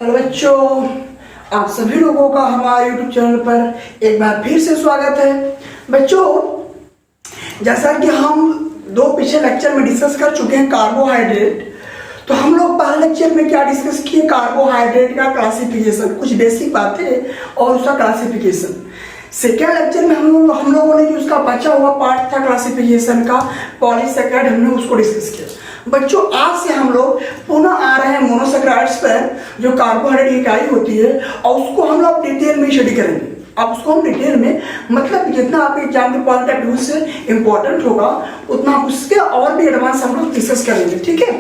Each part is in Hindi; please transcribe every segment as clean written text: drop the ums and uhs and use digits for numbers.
हेलो बच्चों, आप सभी लोगों का हमारे YouTube चैनल पर एक बार फिर से स्वागत है। बच्चों, जैसा कि हम दो पिछले लेक्चर में डिस्कस कर चुके हैं कार्बोहाइड्रेट, तो हम लोग पहले लेक्चर में क्या डिस्कस किए, कार्बोहाइड्रेट का क्लासिफिकेशन, कुछ बेसिक बातें और उसका क्लासिफिकेशन। सेकेंड लेक्चर में हम लोगों ने जो उसका बचा हुआ पार्ट था क्लासिफिकेशन का, पॉलीसेकेराइड, हमने उसको डिस्कस किया। बच्चों, आज से हम लोग पुनः आ रहे हैं मोनोसेकेराइड्स पर, जो कार्बोहाइड्रेट की इकाई होती है, और उसको हम लोग डिटेल में स्टडी करेंगे। अब उसको हम डिटेल में, मतलब जितना आपके एग्जाम के पॉइंट ऑफ व्यू से इंपॉर्टेंट होगा उतना उसके और भी एडवांस हम लोग डिस्कस करेंगे। ठीक है,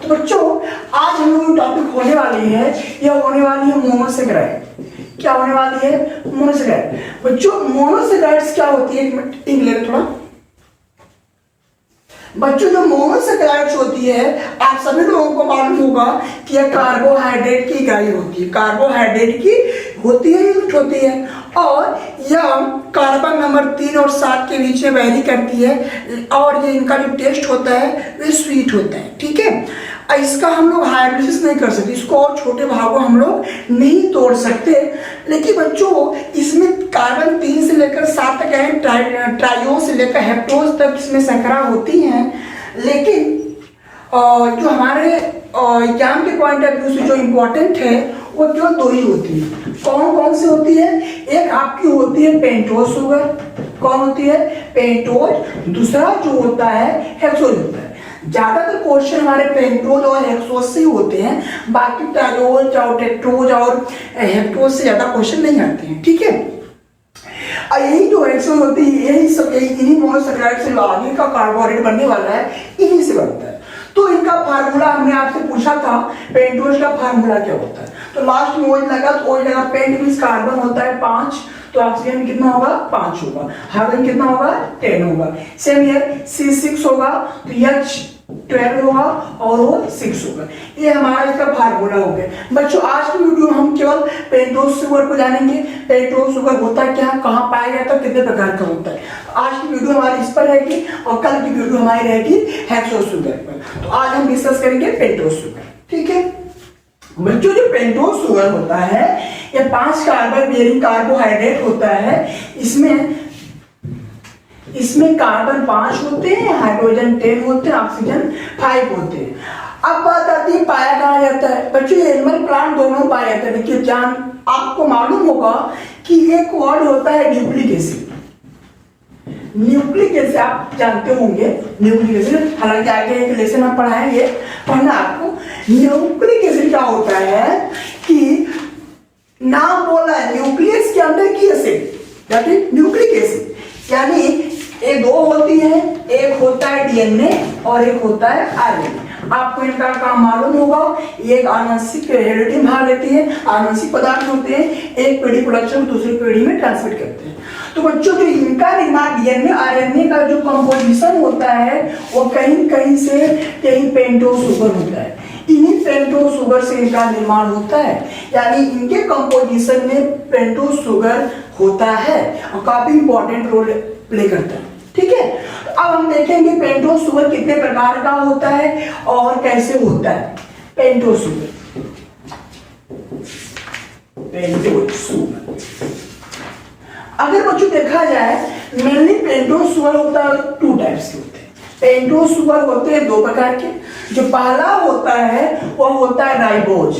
तो बच्चों आज हम लोग टॉपिक होने वाली है, यह होने वाली है मोनोसेकेराइड। क्या होने वाली है? मोनोसेकेराइड। बच्चों, मोनोसेकेराइड्स क्या होती है, एक मिनट इंग्लिश थोड़ा। बच्चों, जो मोनोसेकेराइड्स होती है, आप सभी लोगों को मालूम होगा कि यह कार्बोहाइड्रेट की इकाई होती है, कार्बोहाइड्रेट की होती है, यूनिट होती है, और यह कार्बन नंबर 3 और 7 के बीच में वैरी करती है, और ये इनका जो टेस्ट होता है वे स्वीट होता है। ठीक है, इसका हम लोग हाइड्रोलिसिस नहीं कर सकते, इसको और छोटे भागों हम लोग नहीं तोड़ सकते। लेकिन बच्चों, इसमें कार्बन 3 से लेकर 7 तक है, ट्राइयोन से लेकर हेप्टोज तक इसमें संकरा होती हैं। लेकिन जो हमारे एग्जाम के पॉइंट ऑफ व्यू से जो इम्पोर्टेंट है वो केवल दो ही होती है। कौन कौन सी होती है? एक आपकी होती है पेंटोज शुगर। कौन होती है? पेंटोज। दूसरा जो होता है हेक्सोज होता है। ज्यादातर क्वेश्चन हमारे पेंटोज और हेक्सोज से ही होते हैं, बाकी ट्राइयोज और टेट्रोज और हेप्टोज से ज्यादा क्वेश्चन नहीं आते हैं। ठीक है, और यही जो हेक्सोज होती है, यही सब इन्हीं मोनोसेकेराइड से आगे का कार्बोहाइड्रेट बनने वाला है, इन्हीं से बनता है। तो इनका फार्मूला हमने आपसे पूछा था, पेंटोज का फार्मूला क्या होता है, तो लास्ट में ओज लगा, तो ओज लगा, पेंट मींस कार्बन होता है 5, तो ऑक्सीजन कितना होगा? 5 होगा। हाइड्रोजन कितना होगा? 10 होगा। सेम ईयर C6 होगा, तो H12 होगा और वो 6 होगा। ये हमारा इसका फार्मूला हो गया। बच्चों, आज की वीडियो हम केवल पेंटोज शुगर को जानेंगे, पेंटोज शुगर होता है क्या, कहाँ पाया जाता है, कितने प्रकार का होता है। आज की वीडियो हमारी इस पर रहेगी और कल की वीडियो हमारी रहेगी हेक्सोज शुगर पर। तो आज हम डिस्कस करेंगे पेंटोज शुगर। ठीक है बच्चों, जो पेंटोज शुगर होता है, यह 5 कार्बन बेयरिंग कार्बोहाइड्रेट होता है। इसमें कार्बन 5 होते हैं, हाइड्रोजन 10 होते हैं, ऑक्सीजन 5 होते हैं। अब बात आती है पाया कहाँ जाता है। बच्चों, एनिमल प्लांट दोनों पाया जाता है। देखिए, आपको मालूम होगा कि एक वर्ड होता है न्यूक्लिक एसिड। न्यूक्लिक एसिड आप जानते होंगे, न्यूक्लिक एसिड, हालांकि आगे एक लेसन में पढ़ाएंगे, पढ़ना आपको। न्यूक्लिक एसिड क्या होता है कि नाम बोला है, न्यूक्लियस के अंदर की एसिड, यानी न्यूक्लिक एसिड, यानी ये दो होती है, एक होता है डीएनए और एक होता है आरएनए। आपको इनका काम मालूम होगा, एक आनुवंशिक हेरिडिटी भाग लेती है, आनुवंशिक पदार्थ होते हैं, एक पीढ़ी प्रोडक्शन दूसरी पीढ़ी में ट्रांसमिट करते हैं। तो बच्चों, जो इनका डीएनए आरएनए का जो कंपोजिशन होता है वो कहीं कहीं से कहीं पेंटोज शुगर होता है। इन्हीं पेंटोज शुगर से इनका निर्माण होता है, यानी इनके कंपोजिशन में पेंटोज शुगर होता है और काफी इंपॉर्टेंट रोल प्ले करता है। ठीक है, अब हम देखेंगे पेंटोज शुगर कितने प्रकार का होता है और कैसे होता है। पेंटोज शुगर, पेंटोज शुगर अगर बच्चों देखा जाए, मेनली पेंटोज शुगर होता है 2 टाइप्स के होते हैं। पेंटोज शुगर होते हैं 2 प्रकार के। जो पहला होता है वह होता है राइबोज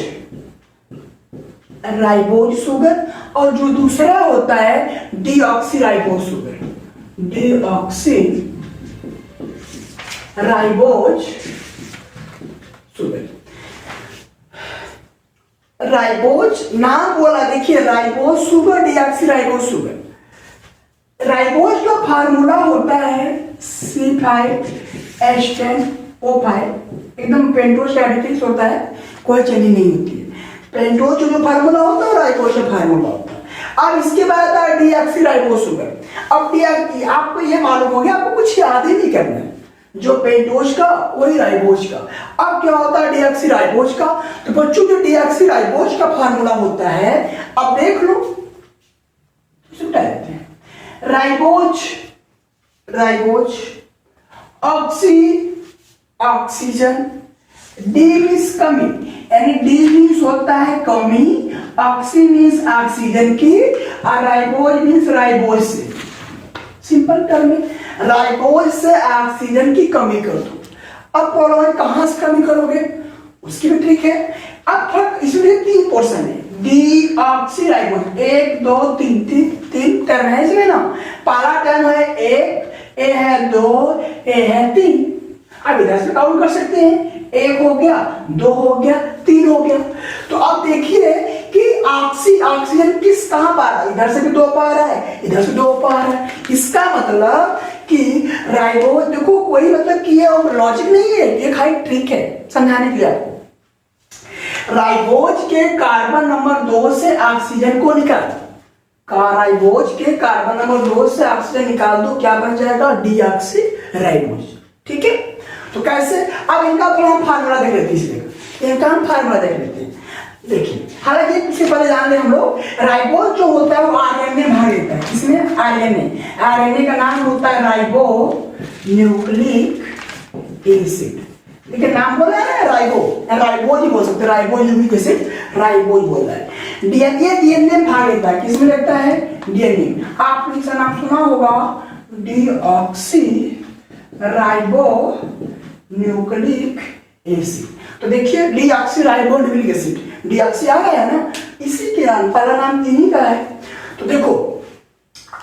शुगर, और जो दूसरा होता है deoxyribose sugar. Deoxyribose sugar, ribose नाम बोला, देखिए, ribose sugar, deoxyribose sugar. Ribose का फार्मूला होता है C5H10O5, एकदम पेंटोज का एडिटिव्स होता है, कोई चेंजिंग नहीं होती है। पेंटोज जो फार्मूला होता है राइबोज का फार्मूला होता है। अब इसके बाद आता है डीऑक्सीराइबोज शुगर। अब आपको ये मालूम हो गया, आपको कुछ याद ही नहीं करना है, जो पेंटोज का वही राइबोज का। अब क्या होता है डीऑक्सीराइबोज का? तो बच्चों, जो डीऑक्सीराइबोज का फार्मूला होता है, अब देख लो, समझा देते हैं। राइबोज ऑक्सीजन डी मीन्स कमी, यानी डी मीन्स होता है कमी, ऑक्सी मीन्स ऑक्सीजन की, और राइबोज मीन्स राइबोज से, सिंपल टर्म है, राइबोज से ऑक्सीजन की कमी कर दो। अब बोलो कहां से कमी करोगे, उसकी भी ट्रिक है। अब फर्क इसमें 3 पोर्शन है, डी ऑक्सी राइबोज, 1 2 3 टर्म है इसमें ना। पहला टर्म है 1, ए है 2, ए है 3। अब इधर से काउंट कर सकते हैं, 1 हो गया, 2 हो गया, 3 हो गया। तो अब देखिए कि ऑक्सीजन किस कहां पा रहा है, इधर से भी 2 पा रहा है, इधर से 2 पा रहा है। इसका मतलब कि राइबोज, देखो कोई मतलब कि ये लॉजिक नहीं है, ये खाली ट्रिक है समझाने के लिए आपको। राइबोज के कार्बन नंबर 2 से ऑक्सीजन को निकाल, राइबोज के कार्बन नंबर 2 से ऑक्सीजन निकाल दो, क्या बन जाएगा, डीऑक्सी राइबोज। ठीक है, तो कैसे, अब इनका थोड़ा हम फार्मूला देख लेते हैं, इनका हम फार्मूला देख लेते हैं। देखिए, हालांकि इससे पहले जान लें हम लोग, राइबोज जो होता है वो आरएनए भाग लेता है, किसमें, आरएनए का नाम होता है राइबो न्यूक्लिक एसिड। देखिए नाम बोला है ना, राइबोज ही बोल सकते हैं, राइबो न्यूक्लिक एसिड, राइबोज बोल रहा है। डीएनए भाग लेता है, किसमें लगता है, डीएनए। आपने इसका नाम सुना होगा, डीऑक्सी राइबो न्यूक्लिक एसिड। तो देखिए deoxy ribo nucleic acid, deoxy आ गया है ना, इसी के नाम, पहला नाम इन्हीं का है। तो देखो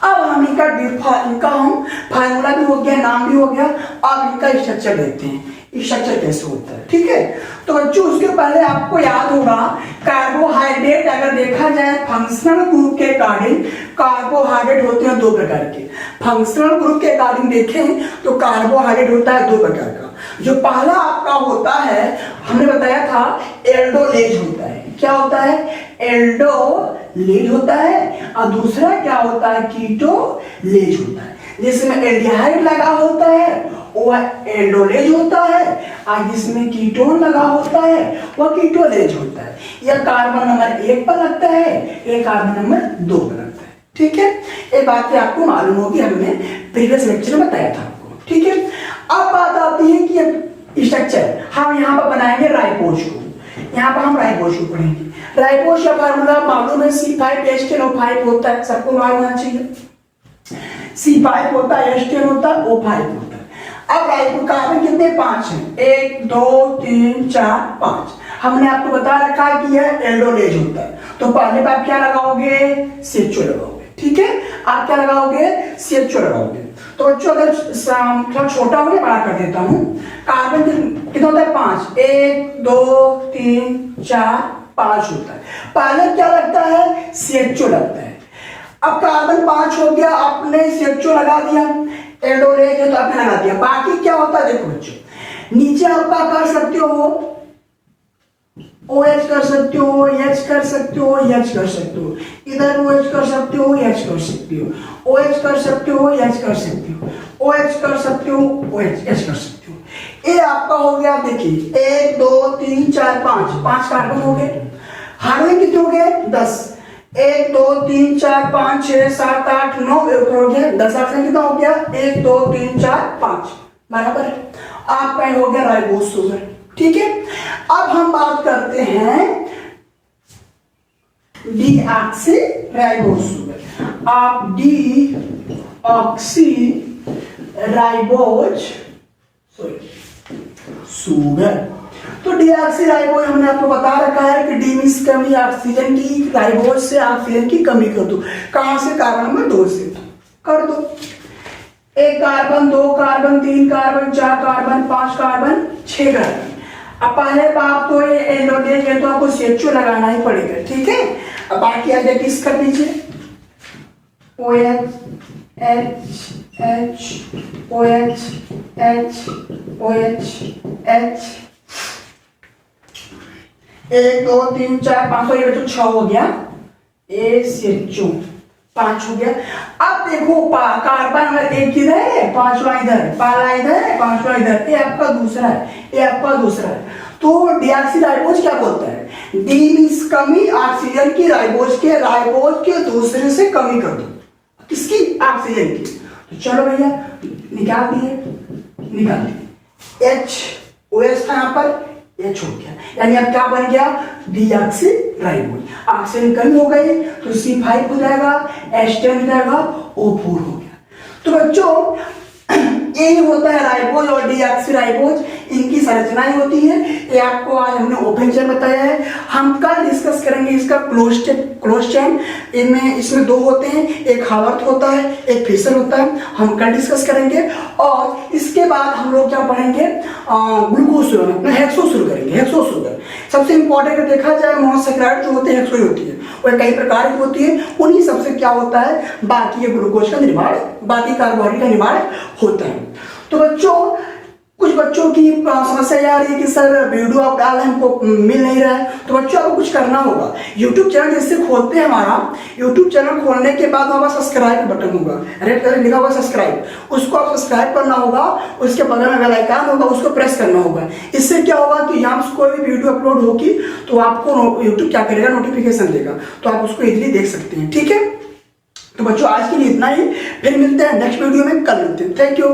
अब हम इनका हम फार्मूला भी हो गया, नाम भी हो गया, अब इनका स्ट्रक्चर देखते हैं, स्ट्रक्चर कैसे होता है। ठीक है, तो बच्चों उसके पहले आपको याद होगा, कार्बोहाइड्रेट अगर देखा जाए फंक्शनल ग्रुप के अकॉर्डिंग, कार्बोहाइड्रेट होते हैं 2 प्रकार के। फंक्शनल ग्रुप के अकॉर्डिंग देखें तो कार्बोहाइड्रेट होता है 2 प्रकार का। जो पहला आपका होता है, हमने बताया था एल्डोलेज होता है, क्या होता है, एल्डोलेज होता है, और दूसरा क्या होता है, कीटोलेज होता है। जिसमें एल्डिहाइड लगा होता है वह एल्डोलेज होता है, और जिसमें कीटोन लगा होता है वह कीटोलेज होता है। यह कार्बन नंबर 1 पर लगता है, यह कार्बन नंबर 2 पर लगता है। ठीक है, ये बात आपको मालूम होगी, हमने प्रीवियस लेक्चर में बताया था आपको। ठीक है, अब बात आती है कि स्ट्रक्चर हम यहाँ पर बनाएंगे राइबोज को, यहाँ पर हम राइबोज को पढ़ेंगे। राइबोज का फार्मूला मालूम है, C5H10O5 होता है, सबको मालूम होना चाहिए। C5 होता है, H10 होता है, O5 होता है। अब राइबोज कार्बन कितने, 5 हैं, 1 2 3 4 5। हमने आपको बता रखा है कि यह एल्डोलेज होता है, तो पहले पर आप क्या लगाओगे, CHO लगाओगे। ठीक है, आप क्या लगाओगे, CHO लगाओगे। तो बच्चों अगर थोड़ा छोटा हो गया, बड़ा कर देता हूं, कार्बन कितना होता है, 5, 1 2 3 4 5 होता है। पहले क्या लगता है, CHO लगता है। अब कार्बन 5 हो गया, आपने CHO लगा दिया, एल्डोलेज है तो आपने लगा दिया। बाकी क्या होता है, देखो बच्चों, नीचे आपका कर सकते हो OH कर सकते हो, H कर सकते हो, H कर सकते हो, इधर OH कर सकते हो, H कर सकते हो, OH कर सकते हो, H कर सकते हो, OH कर सकते हो, H कर सकते हो। ये आपका हो गया, देखिए 1 2 3 4 5 कार्बन हो गए। हाइड्रोजन कितने हो गए, 10, 1 2 3 4 5 6 7 8 9 हो गया, 10 ऑप्शन कितना हो गया, 1 2 3 4 5 बराबर है। आपका हो गया राइबोज शुगर। ठीक है, अब हम बात करते हैं डीऑक्सी राइबोज शुगर। आप डीऑक्सी राइबोज शुगर, तो डीऑक्सी राइबोज हमने आपको बता रखा है कि डी मीन्स कमी ऑक्सीजन की, राइबोज से ऑक्सीजन की कमी कर दो। कहां से, कार्बन नंबर 2 से कर दो। 1 carbon 2 carbon 3 carbon 4 carbon 5 carbon 6 carbon. अब पहले बात तो ये एल्डोलेज है तो आपको CHO लगाना ही पड़ेगा। ठीक है, अब बाकी आ जाए किस कर दीजिए, OH H H OH H OH H 1 2 3 4 5, ये बच्चों 6 हो गया, CHO 5 हो गया। अब देखो कार्बन अगर 1 किधर है, 5वां इधर, पहला इधर है, 5वां इधर, ये आपका दूसरा है, ये आपका दूसरा है। तो डीऑक्सी राइबोज क्या बोलता है, डी मीन्स कमी ऑक्सीजन की, राइबोज के दूसरे से कमी कर दो, किसकी, ऑक्सीजन की। तो चलो भैया निकाल दिए, H OH था यहाँ पर, ये छूट गया, यानी अब क्या बन गया, डीऑक्सीराइबोज। ऑक्सीजन कमी हो गई तो C5 हो जाएगा, H10 हो जाएगा, O4 हो गया। तो बच्चों यही होता है राइबोज और डीऑक्सीराइबोज, इनकी संरचनाएं होती है। ये आपको आज हमने ओपन चेन बताया है। हम कल डिस्कस करेंगे इसका क्लोज चेन। इसमें दो होते हैं, एक हावर्थ होता है, एक फिशर होता है, हम कल डिस्कस करेंगे। और इसके बाद हम लोग क्या पढ़ेंगे, ग्लूकोज शुरू में हेक्सो शुरू करेंगे। हेक्सो शुरू करें, सबसे इंपॉर्टेंट देखा जाए मोनोसैकेराइड जो होते हैं हेक्सो होती है, वह कई प्रकार की होती है, उन्हीं सबसे क्या होता है, बाकी ये ग्लूकोज का निर्माण, बाकी कार्बोहाइड्रेट का निर्माण होता है। तो बच्चों कुछ बच्चों की समस्या आ रही है कि सर वीडियो आप डाल हमको मिल नहीं रहा है। तो बच्चों आपको कुछ करना होगा, यूट्यूब चैनल जैसे खोलते हैं, हमारा यूट्यूब चैनल खोलने के बाद वहाँ सब्सक्राइब बटन होगा, रेड कलर लिखा होगा सब्सक्राइब, उसको आप सब्सक्राइब करना होगा। उसके बगल में बेल आइकन होगा, उसको प्रेस करना होगा। इससे क्या होगा कि यहाँ से कोई भी वीडियो अपलोड होगी तो आपको यूट्यूब क्या करेगा, नोटिफिकेशन देगा, तो आप उसको इजीली देख सकते हैं। ठीक है, तो बच्चों आज के लिए इतना ही, फिर मिलते हैं नेक्स्ट वीडियो में, कल मिलते हैं। Thank you.